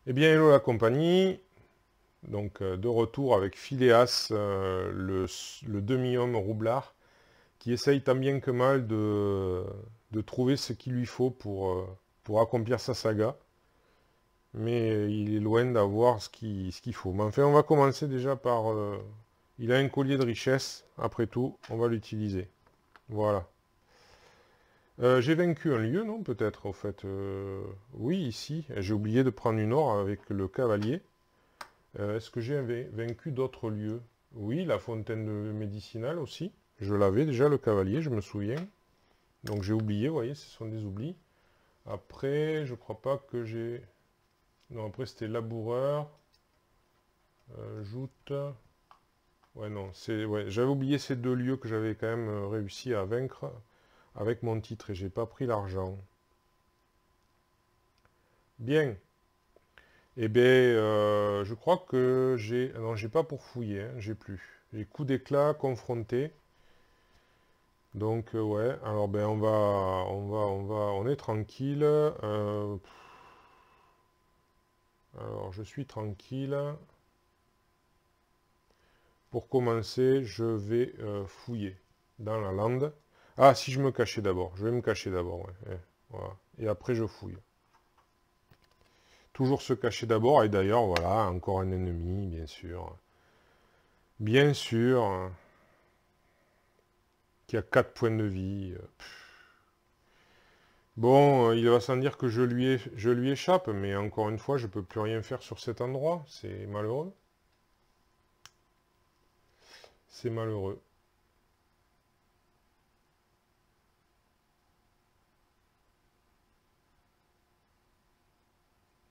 Eh bien, hello la compagnie. Donc, de retour avec Phileas, le demi-homme roublard, qui essaye tant bien que mal de trouver ce qu'il lui faut pour accomplir sa saga. Mais il est loin d'avoir ce qu'il faut. Mais enfin, on va commencer déjà par... il a un collier de richesse, après tout, on va l'utiliser. Voilà. J'ai vaincu un lieu, non, peut-être, au fait. Oui, ici. J'ai oublié de prendre une or avec le cavalier. Est-ce que j'ai vaincu d'autres lieux? Oui, la fontaine médicinale aussi. Je l'avais déjà, le cavalier, je me souviens. Donc j'ai oublié, vous voyez, ce sont des oublis. Après, je crois pas que j'ai... Non, après c'était laboureur, joute... Ouais, non, c'est... Ouais, j'avais oublié ces deux lieux que j'avais quand même réussi à vaincre avec mon titre et j'ai pas pris l'argent. Bien. Eh bien, je crois que j'ai... Non, j'ai pas pour fouiller, hein, j'ai plus. J'ai coup d'éclat, confronté. Donc ouais, alors ben on est tranquille. Alors je suis tranquille. Pour commencer, je vais fouiller dans la lande. Ah, si je me cachais d'abord, je vais me cacher d'abord, ouais. Voilà. Et après je fouille. Toujours se cacher d'abord, et d'ailleurs, voilà, encore un ennemi, bien sûr. Bien sûr, hein, qui a 4 points de vie. Bon, il va sans dire que je lui échappe, mais encore une fois, je peux plus rien faire sur cet endroit. C'est malheureux. C'est malheureux.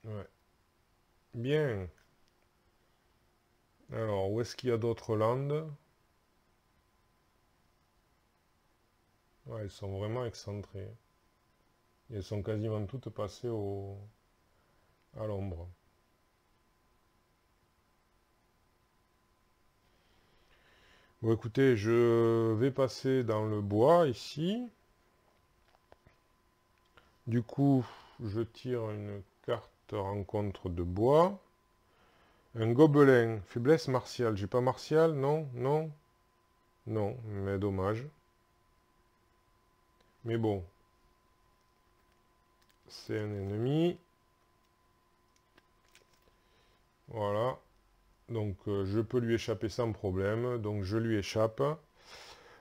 Ouais. Bien. Alors, où est-ce qu'il y a d'autres landes? Ouais, elles sont vraiment excentrées. Elles sont quasiment toutes passées à l'ombre. Bon, écoutez, je vais passer dans le bois ici. Du coup, je tire une carte rencontre de bois. Un gobelin, faiblesse martiale. J'ai pas martial, non, non, non, mais dommage. Mais bon, c'est un ennemi. Voilà. Donc je peux lui échapper sans problème. Donc je lui échappe.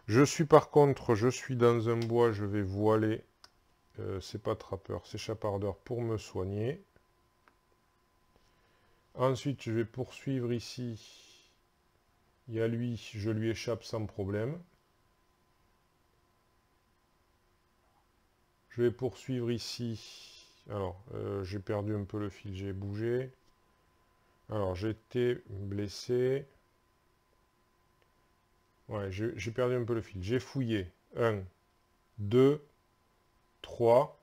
Je suis par contre, je suis dans un bois, je vais voiler. C'est pas trappeur, c'est chapardeur pour me soigner. Ensuite, je vais poursuivre ici. Il y a lui, je lui échappe sans problème. Je vais poursuivre ici. Alors, j'ai perdu un peu le fil, j'ai bougé. Alors, j'étais blessé. Ouais, j'ai perdu un peu le fil. J'ai fouillé. Un, 2, 3,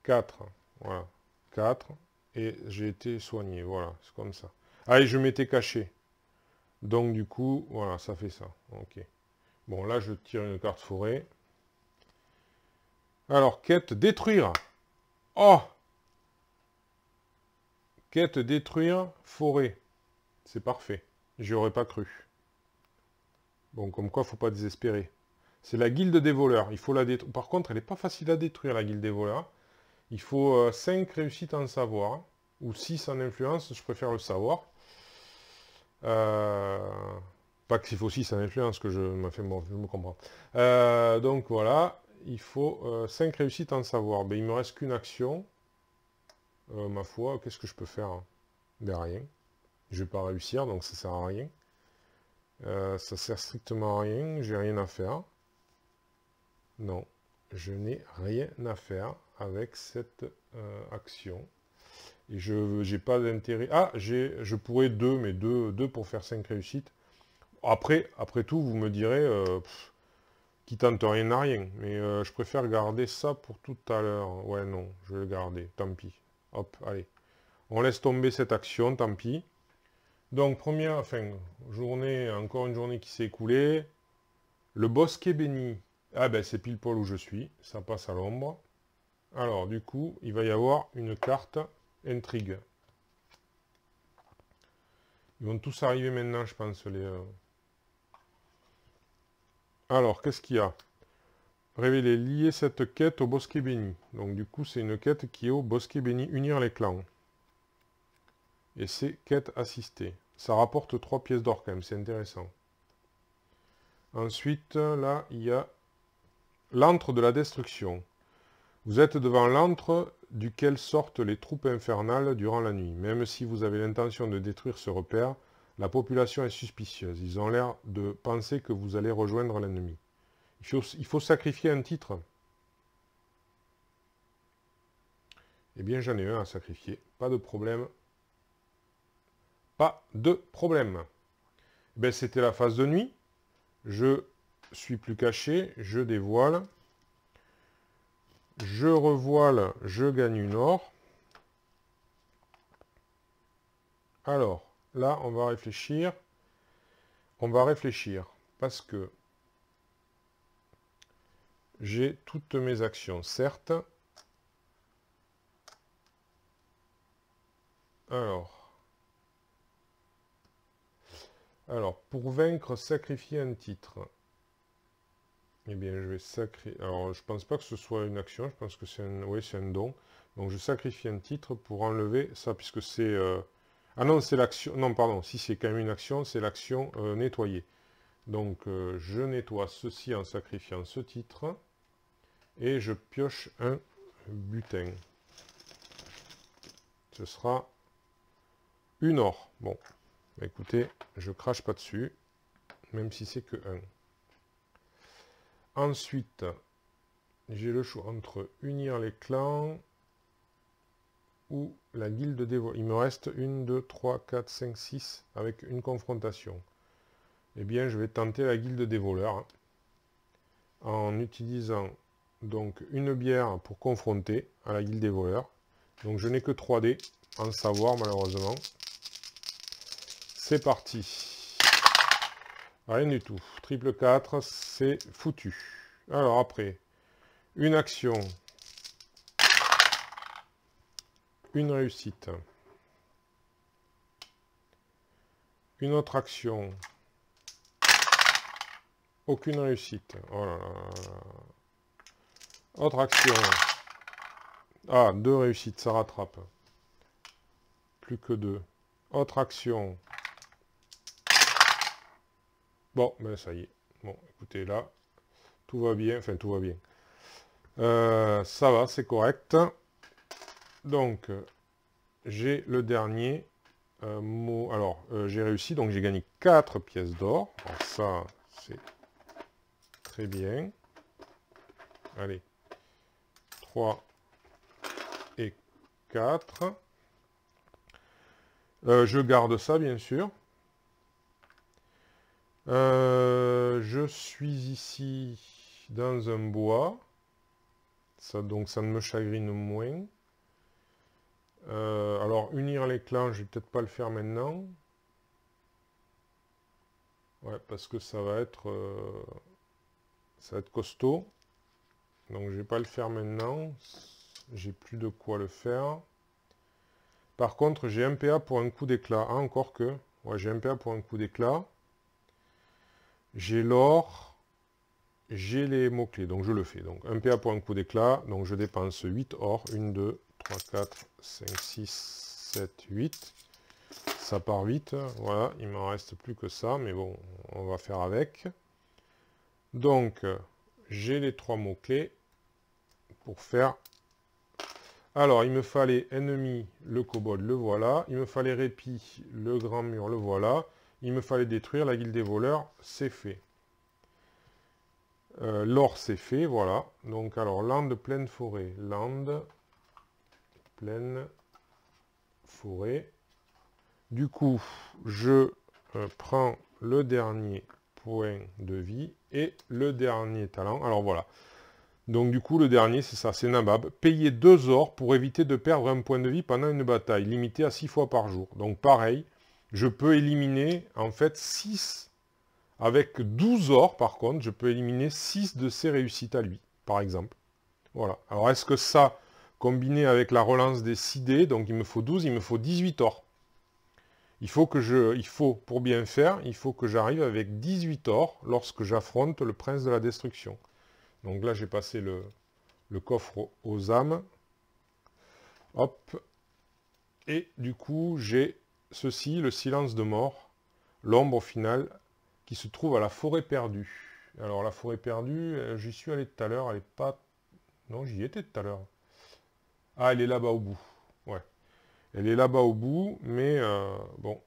4. Voilà. 4. Et j'ai été soigné. Voilà, c'est comme ça. Ah, et je m'étais caché. Donc, du coup, voilà, ça fait ça. Ok. Bon, là, je tire une carte forêt. Alors, quête détruire. Oh! Quête détruire forêt. C'est parfait. J'y aurais pas cru. Bon, comme quoi, faut pas désespérer. C'est la guilde des voleurs. Il faut la détruire. Par contre, elle n'est pas facile à détruire, la guilde des voleurs. Il faut 5 réussites en savoir. Ou 6 en influence, je préfère le savoir. Euh, Pas qu'il faut 6 en influence, que je me fais bon, je me comprends. Donc voilà, il faut 5 réussites en savoir. Ben, il me reste qu'une action. Ma foi, qu'est-ce que je peux faire, hein? Ben rien. Je vais pas réussir, donc ça sert à rien. Ça sert strictement à rien, j'ai rien à faire. Non, je n'ai rien à faire avec cette action. Et je n'ai pas d'intérêt. Ah, je pourrais deux, mais deux pour faire 5 réussites. Après tout, vous me direz, qui tente rien n'a rien. Mais je préfère garder ça pour tout à l'heure. Ouais, non, je vais le garder, tant pis. Hop, allez. On laisse tomber cette action, tant pis. Donc, première, enfin, journée, encore une journée qui s'est écoulée. Le bosquet béni. Ah ben, c'est pile poil où je suis. Ça passe à l'ombre. Alors, du coup, il va y avoir une carte intrigue. Ils vont tous arriver maintenant, je pense. Alors, qu'est-ce qu'il y a? Révéler, lier cette quête au bosquet béni. Donc, du coup, c'est une quête qui est au bosquet béni, unir les clans. Et c'est quête assistée. Ça rapporte 3 pièces d'or quand même, c'est intéressant. Ensuite, là, il y a l'antre de la destruction. Vous êtes devant l'antre duquel sortent les troupes infernales durant la nuit. Même si vous avez l'intention de détruire ce repère, la population est suspicieuse. Ils ont l'air de penser que vous allez rejoindre l'ennemi. Il faut sacrifier un titre. Eh bien, j'en ai un à sacrifier. Pas de problème. Pas de problème. Ben, c'était la phase de nuit. Je suis plus caché. Je dévoile. Je revoile. Je gagne une or. Alors, là, on va réfléchir. On va réfléchir. Parce que j'ai toutes mes actions, certes. Alors, pour vaincre, sacrifier un titre. Eh bien, je vais sacrifier... Alors, je pense pas que ce soit une action, je pense que c'est un... Oui, c'est un don. Donc, je sacrifie un titre pour enlever ça, puisque c'est... Ah non, c'est l'action... Non, pardon, si c'est quand même une action, c'est l'action nettoyer. Donc, je nettoie ceci en sacrifiant ce titre. Et je pioche un butin. Ce sera une or. Bon, écoutez, je crache pas dessus, même si c'est que 1. Ensuite, j'ai le choix entre unir les clans ou la guilde des voleurs. Il me reste 1, 2, 3, 4, 5, 6 avec une confrontation. Eh bien, je vais tenter la guilde des voleurs hein, en utilisant donc une bière pour confronter à la guilde des voleurs. Donc, je n'ai que 3 dés en savoir malheureusement. C'est parti. Rien du tout. Triple 4, c'est foutu. Alors après, une action. Une réussite. Une autre action. Aucune réussite. Oh là là. Autre action. Ah, 2 réussites, ça rattrape. Plus que 2. Autre action. Bon, ben ça y est. Bon, écoutez, là, tout va bien. Enfin, tout va bien. Ça va, c'est correct. Donc, j'ai le dernier mot. Alors, j'ai réussi, donc j'ai gagné 4 pièces d'or. Alors ça, c'est très bien. Allez. 3 et 4. Je garde ça, bien sûr. Je suis ici dans un bois. Ça, donc, ça ne me chagrine moins. Alors, unir les clans, je vais peut-être pas le faire maintenant. Ouais, parce que ça va être costaud. Donc, je vais pas le faire maintenant. J'ai plus de quoi le faire. Par contre, j'ai un PA pour un coup d'éclat. Ah, encore que. Ouais, j'ai un PA pour un coup d'éclat. J'ai l'or. J'ai les mots-clés, donc je le fais. Donc, un PA pour un coup d'éclat. Donc, je dépense 8 or. 1, 2, 3, 4, 5, 6, 7, 8. Ça part vite. Voilà, il m'en reste plus que ça. Mais bon, on va faire avec. Donc, j'ai les 3 mots-clés pour faire... Alors, il me fallait ennemi, le kobold, le voilà. Il me fallait répit, le grand mur, le voilà. Il me fallait détruire la guilde des voleurs, c'est fait. L'or, c'est fait, voilà. Donc, alors, lande, pleine forêt. Lande, pleine forêt. Du coup, je prends le dernier point de vie et le dernier talent. Alors, voilà. Donc du coup, le dernier, c'est ça, c'est Nabab. Payer 2 ors pour éviter de perdre un point de vie pendant une bataille, limité à 6 fois par jour. Donc pareil, je peux éliminer en fait 6, avec 12 ors par contre, je peux éliminer 6 de ses réussites à lui, par exemple. Voilà. Alors est-ce que ça, combiné avec la relance des 6 dés, donc il me faut 12, il me faut 18 ors. Il faut, pour bien faire, il faut que j'arrive avec 18 ors lorsque j'affronte le prince de la destruction. Donc là, j'ai passé le coffre aux âmes. Hop. Et du coup, j'ai ceci, le silence de mort, l'ombre finale, qui se trouve à la forêt perdue. Alors, la forêt perdue, j'y suis allé tout à l'heure, elle n'est pas... Non, j'y étais tout à l'heure. Ah, elle est là-bas au bout. Ouais. Elle est là-bas au bout, mais bon,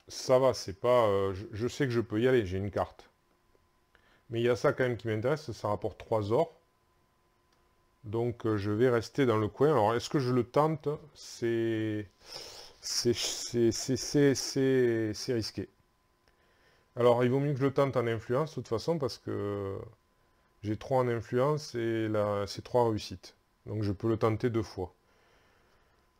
ça va, c'est pas... je sais que je peux y aller, j'ai une carte. Mais il y a ça quand même qui m'intéresse, ça rapporte 3 ors. Donc je vais rester dans le coin. Alors, est-ce que je le tente? C'est risqué. Alors, il vaut mieux que je le tente en influence, de toute façon, parce que j'ai 3 en influence et là, c'est 3 réussites. Donc, je peux le tenter 2 fois.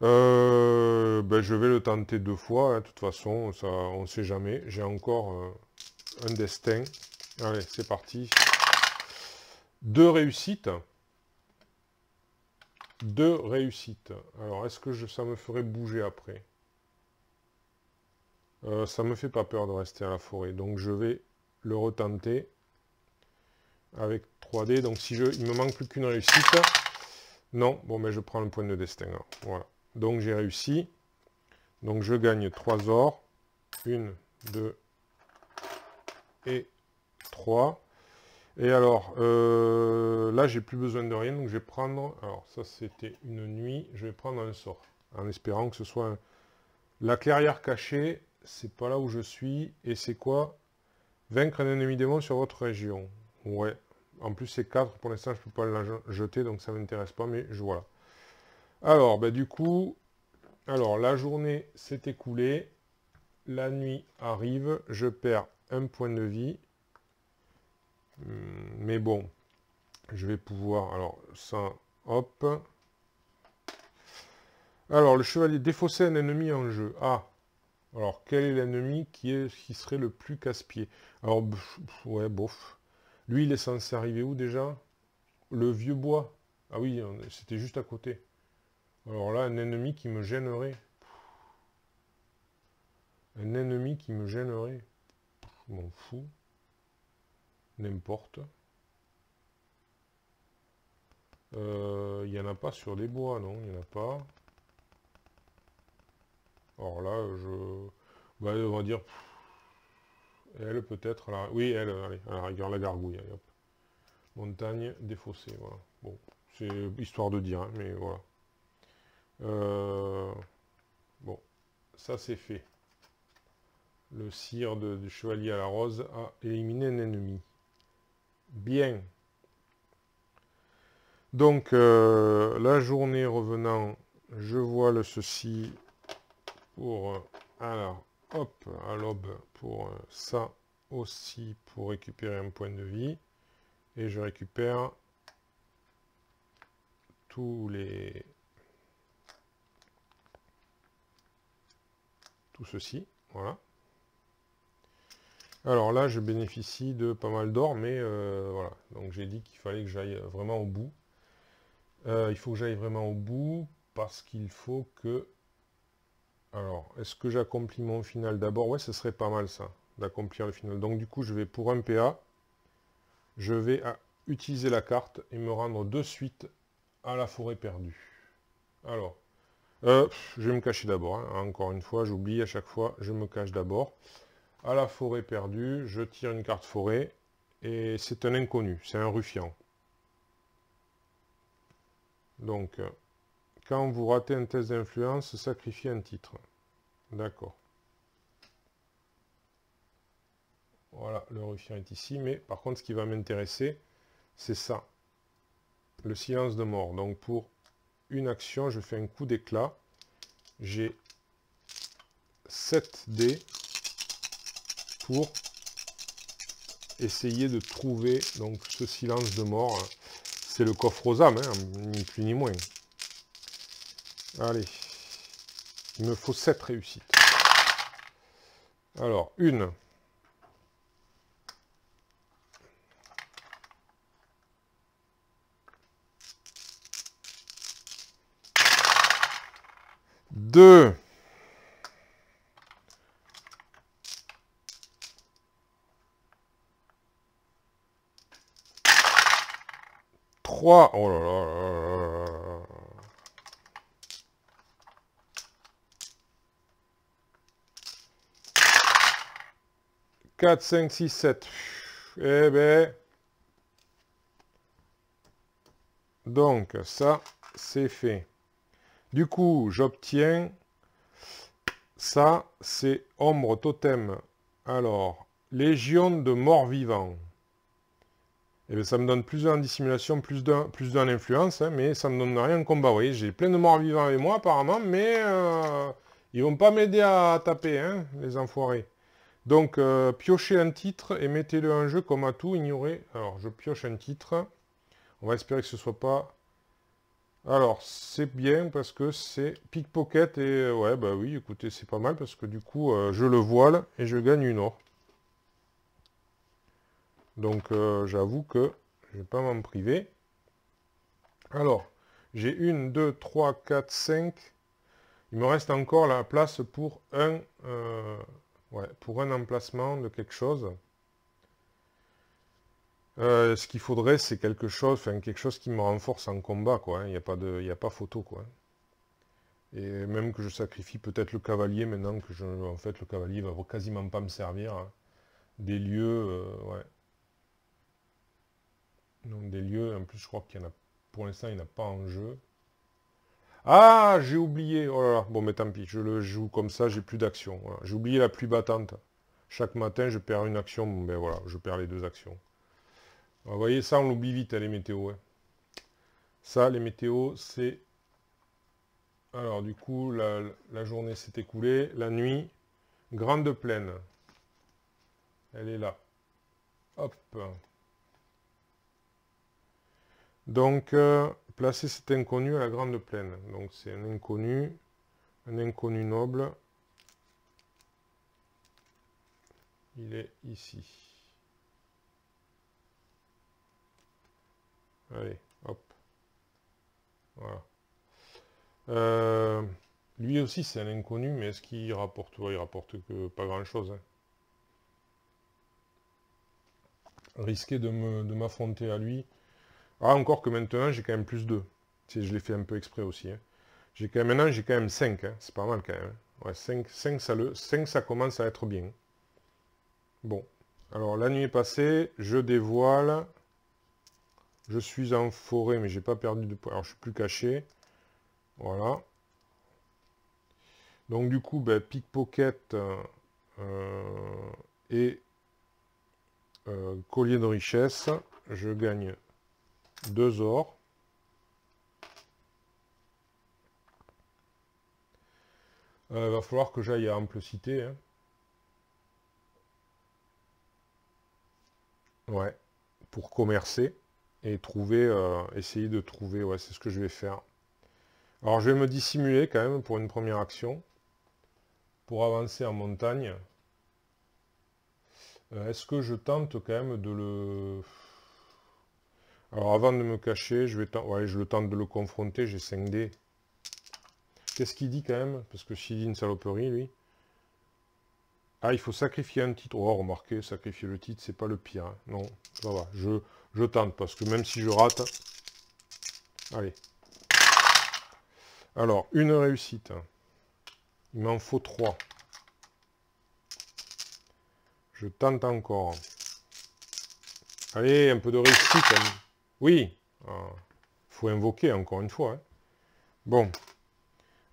Ben, je vais le tenter 2 fois, hein. De toute façon, ça, on ne sait jamais. J'ai encore un destin. Allez, c'est parti. 2 réussites. 2 réussites. Alors, est-ce que ça me ferait bouger après? Ça me fait pas peur de rester à la forêt. Donc, je vais le retenter avec 3D. Donc, si il me manque plus qu'une réussite. Non, bon, mais je prends le point de destin. Alors, voilà. Donc, j'ai réussi. Donc, je gagne 3 ors. 1, 2 et 3. Et alors, là, j'ai plus besoin de rien. Donc, je vais prendre... Alors, ça, c'était une nuit. Je vais prendre un sort. En espérant que ce soit... La clairière cachée, c'est pas là où je suis. Et c'est quoi? Vaincre un ennemi démon sur votre région. Ouais. En plus, c'est 4. Pour l'instant, je peux pas la jeter. Donc, ça m'intéresse pas. Mais voilà. Alors, ben, du coup... Alors, la journée s'est écoulée. La nuit arrive. Je perds un point de vie. Mais bon, je vais pouvoir... Alors, ça, hop. Alors, le chevalier défausser un ennemi en jeu. Ah, alors, quel est l'ennemi qui serait le plus casse-pied? Alors, ouais, bof. Lui, il est censé arriver où, déjà? Le vieux bois. Ah oui, c'était juste à côté. Alors là, un ennemi qui me gênerait. Un ennemi qui me gênerait. Je m'en fous. N'importe. Il n'y en a pas sur les bois, non? Il n'y en a pas. Alors là, bah, on va dire... Elle, peut-être. Oui, elle, allez, à la rigueur, la gargouille. Allez, hop. Montagne défaussée, voilà. Bon, c'est histoire de dire, hein, mais voilà. Bon, ça c'est fait. Le sire du chevalier à la rose a éliminé un ennemi. Bien. Donc, la journée revenant, je vois le ceci pour... alors, hop, à l'aube pour ça aussi, pour récupérer un point de vie. Et je récupère tout ceci, voilà. Alors là, je bénéficie de pas mal d'or, mais voilà. Donc j'ai dit qu'il fallait que j'aille vraiment au bout. Il faut que j'aille vraiment au bout, parce qu'il faut que... Alors, est-ce que j'accomplis mon final d'abord? Ouais, ce serait pas mal ça, d'accomplir le final. Donc du coup, je vais pour un PA. Je vais utiliser la carte et me rendre de suite à la forêt perdue. Alors, je vais me cacher d'abord. Hein. Encore une fois, j'oublie à chaque fois, je me cache d'abord. À la forêt perdue, je tire une carte forêt. Et c'est un inconnu, c'est un ruffian. Donc, quand vous ratez un test d'influence, sacrifiez un titre. D'accord. Voilà, le ruffian est ici. Mais par contre, ce qui va m'intéresser, c'est ça. Le silence de mort. Donc, pour une action, je fais un coup d'éclat. J'ai 7 dés pour essayer de trouver donc ce silence de mort. C'est le coffre aux âmes, hein, ni plus ni moins. Allez, il me faut 7 réussites. Alors, une. 2. 3. Oh là là là là là. 4, 5, 6, 7. Eh ben... Donc, ça, c'est fait. Du coup, j'obtiens... Ça, c'est ombre totem. Alors, légion de morts-vivants. Et bien, ça me donne plus d'un en dissimulation, plus d'un en influence, hein, mais ça me donne rien en combat. Vous voyez, j'ai plein de morts-vivants avec moi, apparemment, mais ils vont pas m'aider à taper, hein, les enfoirés. Donc, piochez un titre et mettez-le en jeu comme atout, ignorez. Alors, je pioche un titre. On va espérer que ce soit pas... Alors, c'est bien parce que c'est pickpocket et... ouais, bah oui, écoutez, c'est pas mal parce que du coup, je le voile et je gagne une or. Donc, j'avoue que je vais pas m'en priver. Alors, j'ai 1, 2, 3, 4, 5. Il me reste encore la place pour ouais, pour un emplacement de quelque chose. Ce qu'il faudrait, c'est quelque chose qui me renforce en combat, quoi. Hein. Il n'y a pas photo, quoi. Et même que je sacrifie peut-être le cavalier maintenant que en fait, le cavalier va quasiment pas me servir. Hein. Des lieux, ouais. Donc des lieux, en plus, je crois qu'il y en a, pour l'instant, il n'y en a pas en jeu. Ah, j'ai oublié. Oh là là. Bon, mais tant pis, je le joue comme ça, j'ai plus d'action. Voilà. J'ai oublié la pluie battante. Chaque matin, je perds une action. Bon, ben voilà, je perds les 2 actions. Vous voyez, ça, on l'oublie vite, hein, les météos. Hein. Ça, les météos, c'est... Alors, du coup, la journée s'est écoulée. La nuit, grande plaine. Elle est là. Hop. Donc, placer cet inconnu à la grande plaine. Donc, c'est un inconnu noble. Il est ici. Allez, hop. Voilà. Lui aussi, c'est un inconnu, mais est-ce qu'il rapporte? Ouais, il rapporte que pas grand-chose. Hein. Risquer de m'affronter à lui. Ah, encore que maintenant, j'ai quand même plus 2. Si je l'ai fait un peu exprès aussi. Hein. Maintenant, j'ai quand même 5. Hein. C'est pas mal quand même. Hein. Ouais, 5, ça commence à être bien. Bon. Alors, la nuit est passée. Je dévoile. Je suis en forêt, mais j'ai pas perdu de points. Alors, je suis plus caché. Voilà. Donc, du coup, ben, pickpocket et collier de richesse. Je gagne 2 ors. Va falloir que j'aille à Ample Cité. Hein. Ouais. Pour commercer et trouver, essayer de trouver, ouais, c'est ce que je vais faire. Alors je vais me dissimuler quand même pour une première action, pour avancer en montagne. Est-ce que je tente quand même de le... Alors avant de me cacher, ouais, je le tente de le confronter, j'ai 5D. Qu'est-ce qu'il dit quand même? Parce que s'il dit une saloperie, lui. Ah, il faut sacrifier un titre. Oh, remarquez, sacrifier le titre, c'est pas le pire. Hein. Non, ça va. Je tente, parce que même si je rate... Allez. Alors, une réussite. Il m'en faut 3. Je tente encore. Allez, un peu de réussite. Hein. Oui. Faut invoquer encore une fois. Hein. Bon.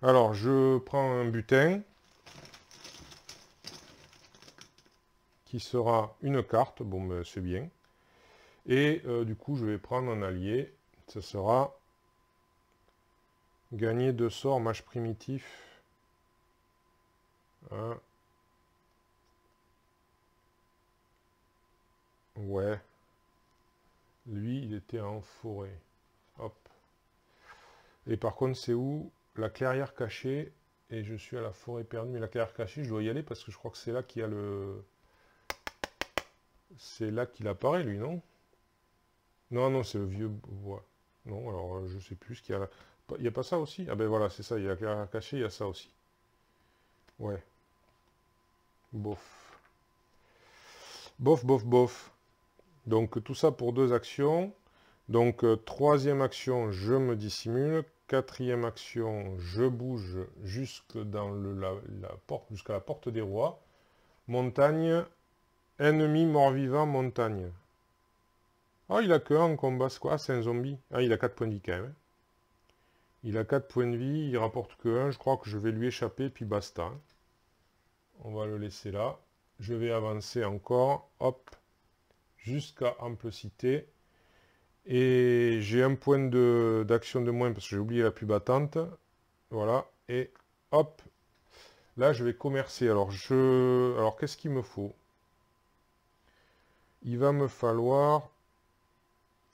Alors, je prends un butin. Qui sera une carte. Bon, ben, c'est bien. Et du coup, je vais prendre un allié. Ce sera... Gagner 2 sorts, mage primitif. Hein. Ouais. Lui, il était en forêt. Hop. Et par contre, c'est où? La clairière cachée. Et je suis à la forêt perdue. Mais la clairière cachée, je dois y aller parce que je crois que c'est là qu'il y a le... C'est là qu'il apparaît, lui, non? Non, non, c'est le vieux bois. Non, alors je sais plus ce qu'il y a là. Il n'y a pas ça aussi? Ah ben voilà, c'est ça, il y a caché, il y a ça aussi. Ouais. Bof. Bof, bof, bof. Donc tout ça pour 2 actions. Donc troisième action, je me dissimule. Quatrième action, je bouge jusque dans la porte, jusqu'à la porte des rois. Montagne, ennemi mort-vivant, montagne. Ah, il a que 1 en combat, c'est quoi? Ah, c'est un zombie. Ah, il a 4 points de vie quand même, hein. Il a 4 points de vie, il rapporte que 1. Je crois que je vais lui échapper, puis basta, hein. On va le laisser là. Je vais avancer encore. Hop. Jusqu'à Ample-Cité. Et j'ai un point d'action de moins parce que j'ai oublié la plus battante. Voilà. Et hop. Là, je vais commercer. Alors qu'est-ce qu'il me faut? Il va me falloir...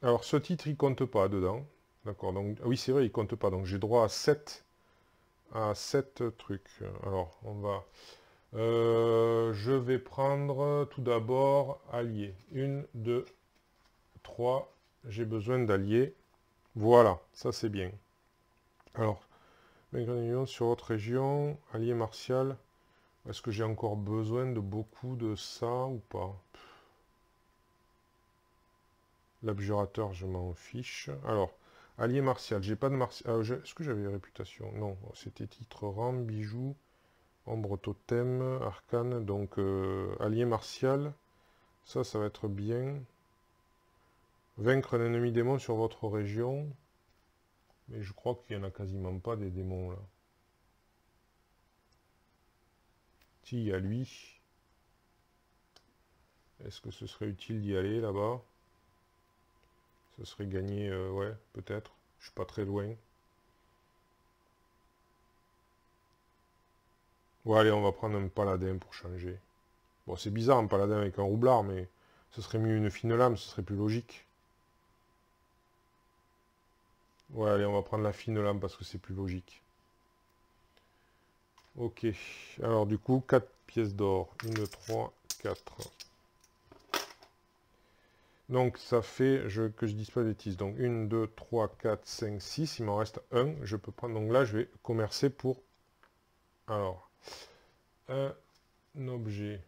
Alors, ce titre, il compte pas dedans. D'accord. Donc, oui, c'est vrai, il compte pas. Donc, j'ai droit à 7 trucs. Alors, on va... je vais prendre tout d'abord alliés. 1, 2, 3. J'ai besoin d'alliés. Voilà, ça c'est bien. Alors, union sur votre région, allié martial. Est-ce que j'ai encore besoin de beaucoup de ça ou pas? L'abjurateur, je m'en fiche. Alors, allié martial, j'ai pas de martial. Est-ce que j'avais réputation? Non, c'était titre rang, bijoux, ombre totem, arcane. Donc, allié martial, ça va être bien. Vaincre un ennemi démon sur votre région. Mais je crois qu'il n'y en a quasiment pas des démons là. Si, il y a lui. Est-ce que ce serait utile d'y aller là-bas? Ce serait gagné, ouais, peut-être. Je suis pas très loin. Ouais, allez, on va prendre un paladin pour changer. Bon, c'est bizarre un paladin avec un roublard, mais ce serait mieux une fine lame, ce serait plus logique. Ouais, allez, on va prendre la fine lame parce que c'est plus logique. Ok. Alors, du coup, 4 pièces d'or. 1, 3, 4. Donc, ça fait que je dise pas de bêtises. Donc, 1, 2, 3, 4, 5, 6. Il m'en reste 1. Je peux prendre. Donc là, je vais commercer pour... Alors, un objet.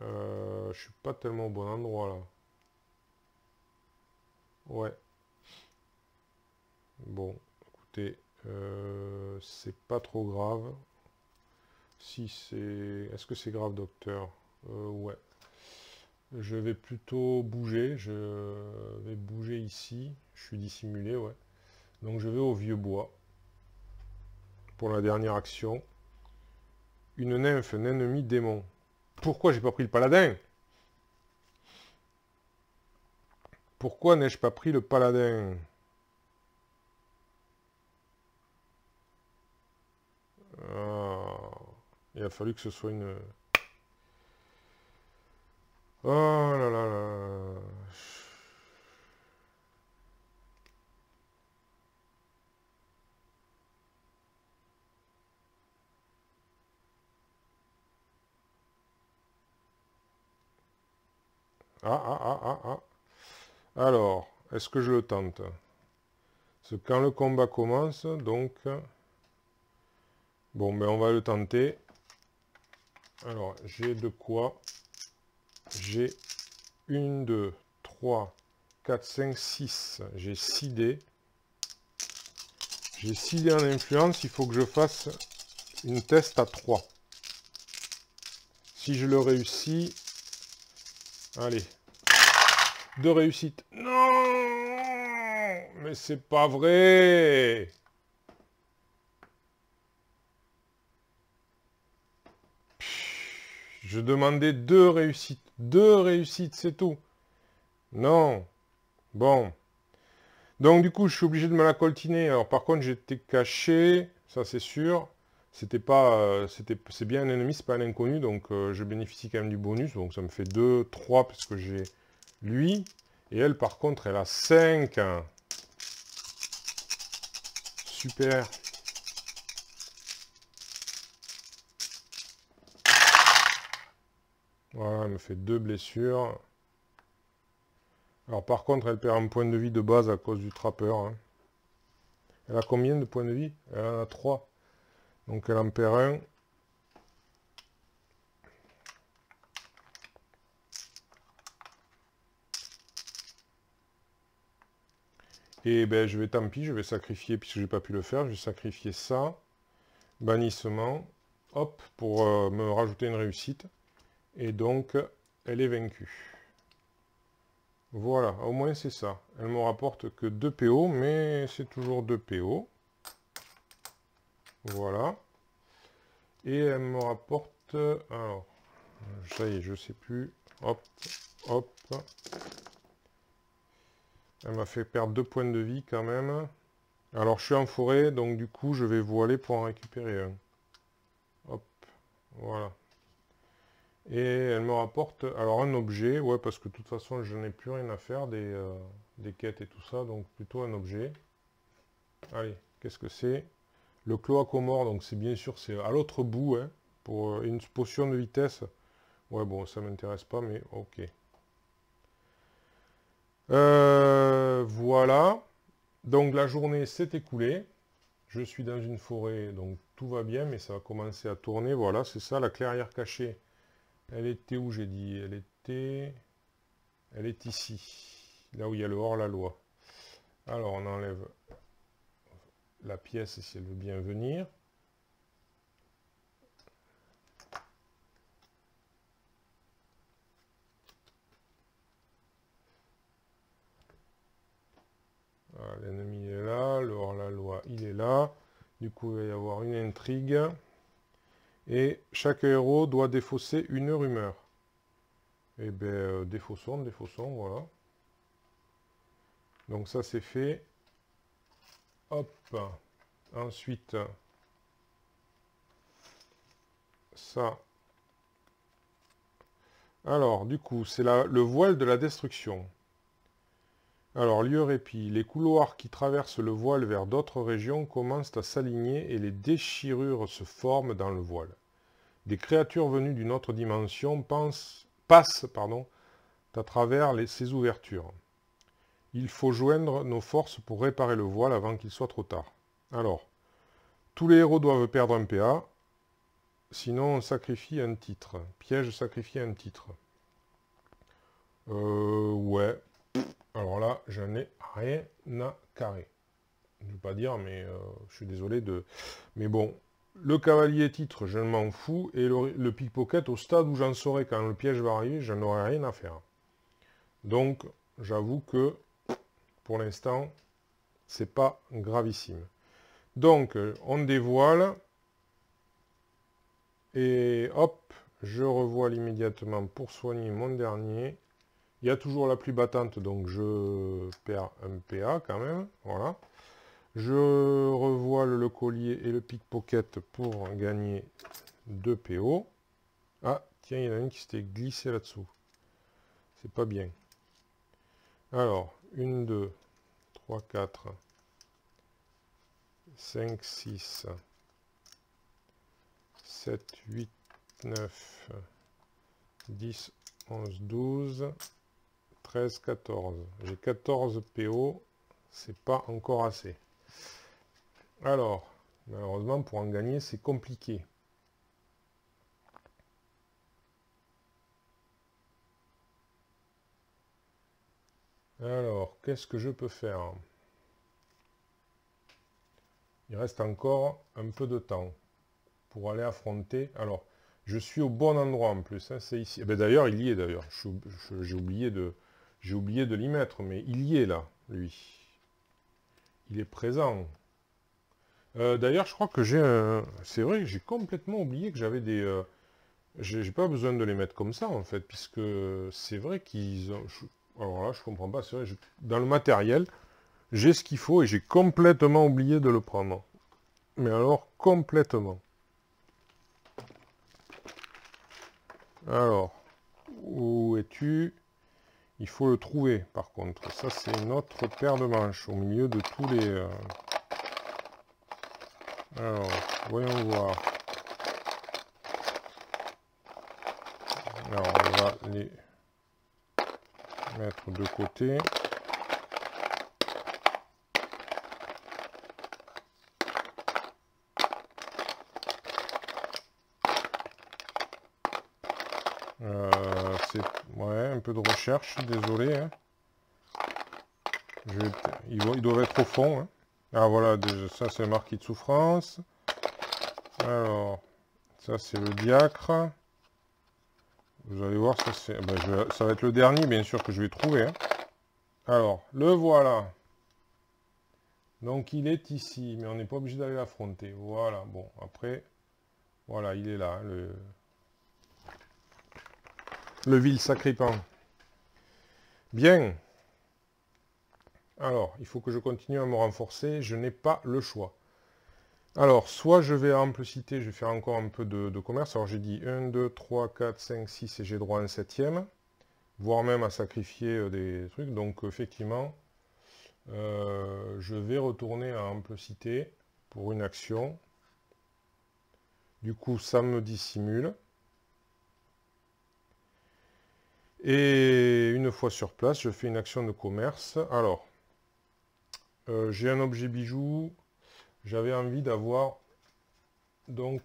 Je suis pas tellement au bon endroit, là. Ouais. Bon, écoutez, c'est pas trop grave. Si c'est... Est-ce que c'est grave, docteur? Ouais. Je vais plutôt bouger. Je vais bouger ici. Je suis dissimulé, ouais. Donc je vais au vieux bois. Pour la dernière action. Une nymphe, un ennemi démon. Pourquoi j'ai pas pris le paladin? Pourquoi n'ai-je pas pris le paladin? Ah, il a fallu que ce soit une... Oh là là là. Ah, ah, ah, ah, ah. Alors, est-ce que je le tente? Parce que quand le combat commence, donc... Bon, ben on va le tenter. Alors, j'ai de quoi? J'ai 1, 2, 3, 4, 5, 6. J'ai 6 dés. J'ai 6 dés en influence. Il faut que je fasse une test à 3. Si je le réussis... Allez. 2 réussites. Non! Mais c'est pas vrai! Je demandais 2 réussites. 2 réussites, c'est tout. Non. Bon. Donc du coup, je suis obligé de me la coltiner. Alors par contre, j'étais caché, ça c'est sûr. C'était pas, c'est bien un ennemi, c'est pas un inconnu, donc je bénéficie quand même du bonus. Donc ça me fait 2, 3, parce que j'ai lui. Et elle, par contre, elle a 5. Super. Voilà, elle me fait 2 blessures. Alors par contre, elle perd un point de vie de base à cause du trappeur. Hein. Elle a combien de points de vie? Elle en a 3. Donc elle en perd un. Et ben je vais, tant pis, je vais sacrifier, puisque j'ai pas pu le faire, je vais sacrifier ça. Bannissement. Hop, pour me rajouter une réussite. Et donc, elle est vaincue. Voilà, au moins c'est ça. Elle me rapporte que 2 PO, mais c'est toujours 2 PO. Voilà. Et elle me rapporte... Alors, ça y est, je sais plus. Hop, hop. Elle m'a fait perdre 2 points de vie quand même. Alors, je suis en forêt, donc du coup, je vais voiler pour en récupérer un. Hop, voilà. Et elle me rapporte, alors un objet, ouais, parce que de toute façon, je n'ai plus rien à faire des quêtes et tout ça, donc plutôt un objet. Allez, qu'est-ce que c'est? Le cloacomore, donc c'est bien sûr, c'est à l'autre bout, hein, pour une potion de vitesse. Ouais, bon, ça m'intéresse pas, mais ok. Voilà. Donc la journée s'est écoulée. Je suis dans une forêt, donc tout va bien, mais ça va commencer à tourner. Voilà, c'est ça, la clairière cachée. Elle était où, j'ai dit? Elle est ici. Là où il y a le hors-la-loi. Alors, on enlève la pièce si elle veut bien venir. L'ennemi est là, le hors-la-loi il est là. Du coup, il va y avoir une intrigue. Et chaque héros doit défausser une rumeur. Et bien, défaussons, voilà. Donc ça c'est fait. Hop. Ensuite, ça. Alors, du coup, c'est le voile de la destruction. Alors, lieu répit. Les couloirs qui traversent le voile vers d'autres régions commencent à s'aligner et les déchirures se forment dans le voile. Des créatures venues d'une autre dimension passent à travers ces ouvertures. Il faut joindre nos forces pour réparer le voile avant qu'il soit trop tard. Alors, tous les héros doivent perdre un PA, sinon on sacrifie un titre. Piège sacrifier un titre. Ouais. Alors là, j'en ai rien à carrer. Je ne veux pas dire, mais je suis désolé de... Mais bon, le cavalier titre, je m'en fous, et le pickpocket, au stade où j'en saurai quand le piège va arriver, je n'aurai rien à faire. Donc, j'avoue que, pour l'instant, c'est pas gravissime. Donc, on dévoile, et hop, je revoile immédiatement pour soigner mon dernier. Il y a toujours la pluie battante, donc je perds un PA quand même, voilà. Je revoile le collier et le pickpocket pour gagner 2 PO. Ah, tiens, il y en a un qui s'était glissé là-dessous. C'est pas bien. Alors, 1, 2, 3, 4, 5, 6, 7, 8, 9, 10, 11, 12, 13, 14. J'ai 14 PO, c'est pas encore assez. Alors, malheureusement, pour en gagner, c'est compliqué. Alors, qu'est-ce que je peux faire? Il reste encore un peu de temps pour aller affronter. Alors, je suis au bon endroit en plus, hein, c'est ici. Eh ben, d'ailleurs, il y est d'ailleurs. J'ai oublié de l'y mettre, mais il y est là, lui. Il est présent. D'ailleurs, je crois que j'ai un... C'est vrai que j'ai complètement oublié que j'avais des... J'ai pas besoin de les mettre comme ça, en fait, puisque c'est vrai qu'ils ont... Alors là, je comprends pas, c'est vrai, dans le matériel, j'ai ce qu'il faut et j'ai complètement oublié de le prendre. Mais alors, complètement. Alors, où es-tu? Il faut le trouver, par contre. Ça, c'est une autre paire de manches, au milieu de tous les... Alors, voyons voir. Alors, on va les mettre de côté. C'est ouais, un peu de recherche, désolé. Hein. Ils doivent être au fond. Hein. Ah voilà, déjà, ça c'est marqué de souffrance. Alors, ça c'est le diacre. Vous allez voir, ça, ça va être le dernier, bien sûr, que je vais trouver. Hein. Alors, le voilà. Donc, il est ici, mais on n'est pas obligé d'aller l'affronter. Voilà, bon, après, voilà, il est là, hein, le vil sacripant. Bien. Alors, il faut que je continue à me renforcer. Je n'ai pas le choix. Alors, soit je vais à ample cité, je vais faire encore un peu de commerce. Alors, j'ai dit 1, 2, 3, 4, 5, 6 et j'ai droit à un septième. Voire même à sacrifier des trucs. Donc, effectivement, je vais retourner à ample cité pour une action. Du coup, ça me dissimule. Et une fois sur place, je fais une action de commerce. Alors, j'ai un objet bijou. J'avais envie d'avoir donc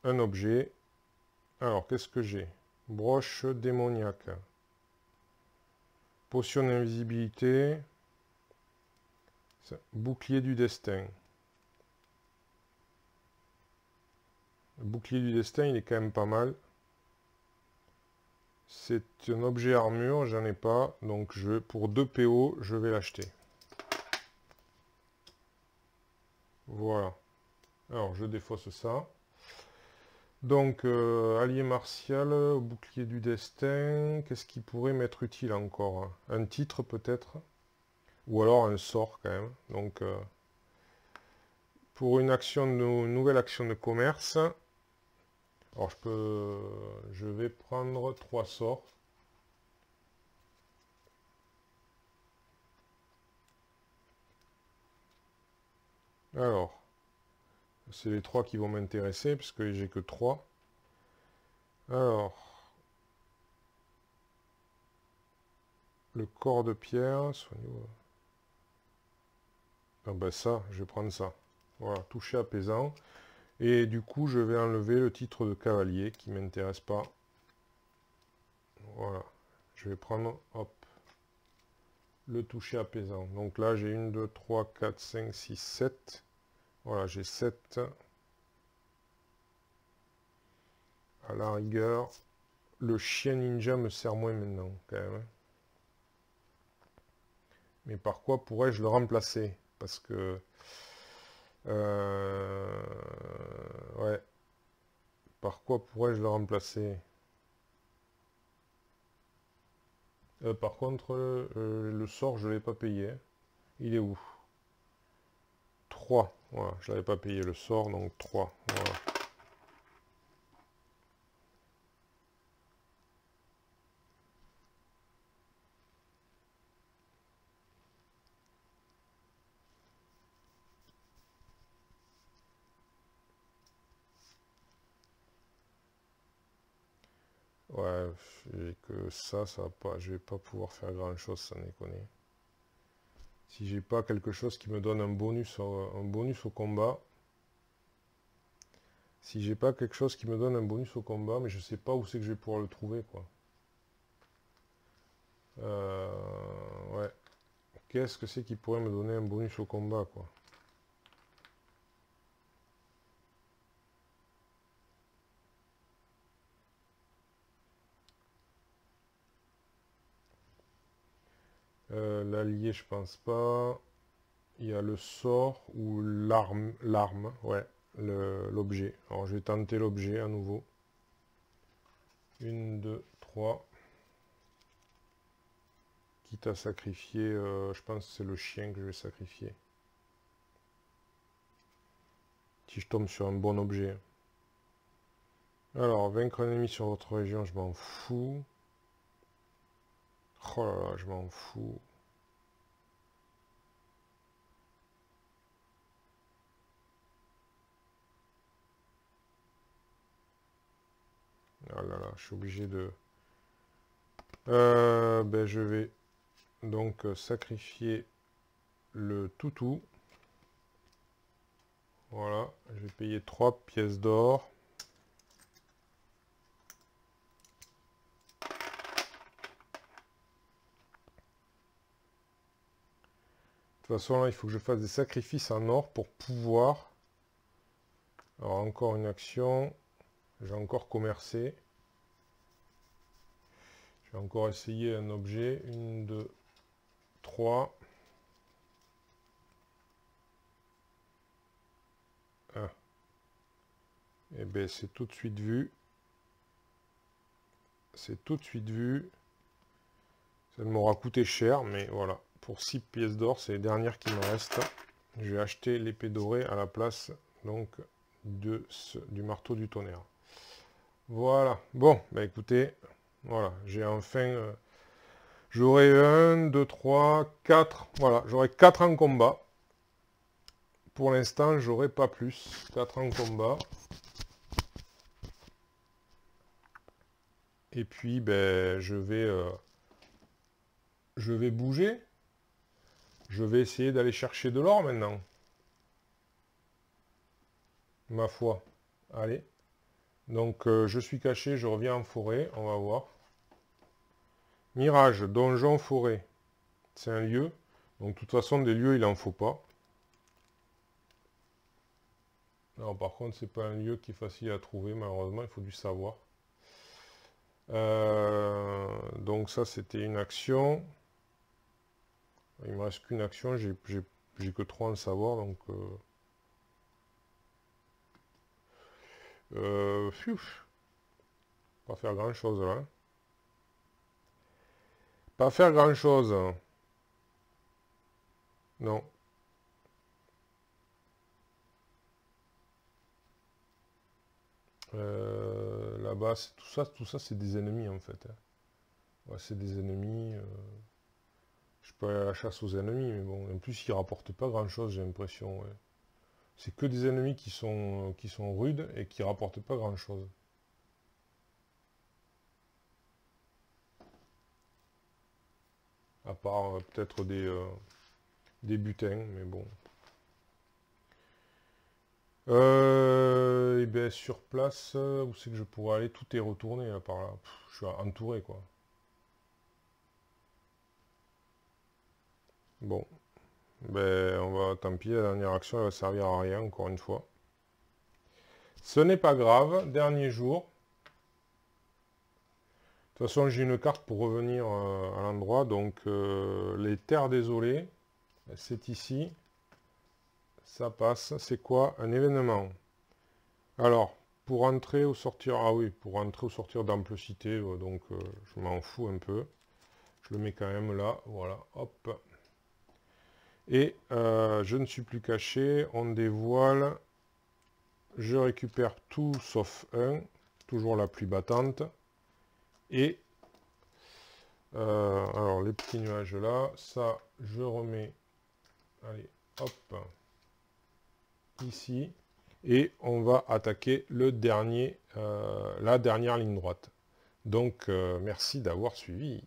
un objet. Alors, qu'est-ce que j'ai? Broche démoniaque. Potion d'invisibilité. Bouclier du destin. Le bouclier du destin, il est quand même pas mal. C'est un objet armure, j'en ai pas. Donc, pour 2 PO, je vais l'acheter. Voilà. Alors, je défausse ça. Donc, allié martial, bouclier du destin. Qu'est-ce qui pourrait m'être utile encore? Un titre, peut-être. Ou alors un sort, quand même. Donc, pour une nouvelle action de commerce. Alors, je vais prendre 3 sorts. Alors, c'est les 3 qui vont m'intéresser, puisque j'ai que 3. Alors, le corps de pierre, ah ben ça, je vais prendre ça. Voilà, toucher apaisant. Et du coup, je vais enlever le titre de cavalier qui ne m'intéresse pas. Voilà. Je vais prendre, hop, le toucher apaisant. Donc là, j'ai 1, 2, 3, 4, 5, 6, 7. Voilà, j'ai 7. À la rigueur, le chien ninja me sert moins maintenant, quand même. Mais par quoi pourrais-je le remplacer? Parce que... ouais. Par quoi pourrais-je le remplacer? Par contre, le sort, je ne l'ai pas payé. Il est où? 3. Voilà, je n'avais pas payé le sort, donc 3. Voilà. Ouais, j'ai que ça va pas. Je vais pas pouvoir faire grand chose, ça déconne. Si j'ai pas quelque chose qui me donne un bonus au combat. Si j'ai pas quelque chose qui me donne un bonus au combat, mais je sais pas où c'est que je vais pouvoir le trouver, quoi. Ouais. Qu'est-ce que c'est qui pourrait me donner un bonus au combat, quoi? L'allié, je pense pas. Il y a le sort ou l'arme, ouais, l'objet. Alors je vais tenter l'objet à nouveau. 1, 2, 3. Quitte à sacrifier, je pense que c'est le chien que je vais sacrifier. Si je tombe sur un bon objet. Alors, vaincre un ennemi sur votre région, je m'en fous. Oh là là, je m'en fous. Ah là là, je suis obligé de... Ben, je vais donc sacrifier le toutou. Voilà, je vais payer 3 pièces d'or. De toute façon, là, il faut que je fasse des sacrifices en or pour pouvoir... Alors, encore une action. J'ai encore commercé. Je vais encore essayer un objet. 1, 2, 3. 1. Et bien, c'est tout de suite vu. C'est tout de suite vu. Ça m'aura coûté cher, mais voilà. Pour 6 pièces d'or, c'est les dernières qui me restent. Je vais acheter l'épée dorée à la place donc du marteau du tonnerre. Voilà. Bon, bah écoutez, voilà, j'ai enfin... j'aurai 1, 2, 3, 4. Voilà, j'aurai 4 en combat. Pour l'instant, j'aurai pas plus. 4 en combat. Et puis, ben, je vais bouger. Je vais essayer d'aller chercher de l'or maintenant. Ma foi. Allez. Donc, je suis caché, je reviens en forêt. On va voir. Mirage, donjon, forêt. C'est un lieu. Donc, de toute façon, des lieux, il n'en faut pas. Non, par contre, c'est pas un lieu qui est facile à trouver. Malheureusement, il faut du savoir. Donc, ça, c'était une action. Il me reste qu'une action. J'ai que 3 en savoir. Donc, pas faire grand chose là. Pas faire grand chose. Non. Là-bas, tout ça c'est des ennemis en fait. Ouais, c'est des ennemis. Je peux aller à la chasse aux ennemis, mais bon, en plus ils rapportent pas grand chose, j'ai l'impression. Ouais. C'est que des ennemis qui sont rudes et qui rapportent pas grand chose. À part peut-être des butins, mais bon. Et bien sur place, où c'est que je pourrais aller? Tout est retourné là, par là. Pff, je suis entouré quoi. Bon, ben on va, tant pis, la dernière action elle va servir à rien encore une fois. Ce n'est pas grave, dernier jour. De toute façon j'ai une carte pour revenir à l'endroit, donc les terres désolées, c'est ici. Ça passe, c'est quoi? Un événement. Alors, pour entrer ou sortir, ah oui, pour entrer ou sortir d'ample cité, donc je m'en fous un peu. Je le mets quand même là, voilà, hop. Et je ne suis plus caché, on dévoile, je récupère tout sauf un, toujours la pluie battante. Et, alors les petits nuages là, ça je remets, allez, hop, ici. Et on va attaquer le dernier, la dernière ligne droite. Donc, merci d'avoir suivi.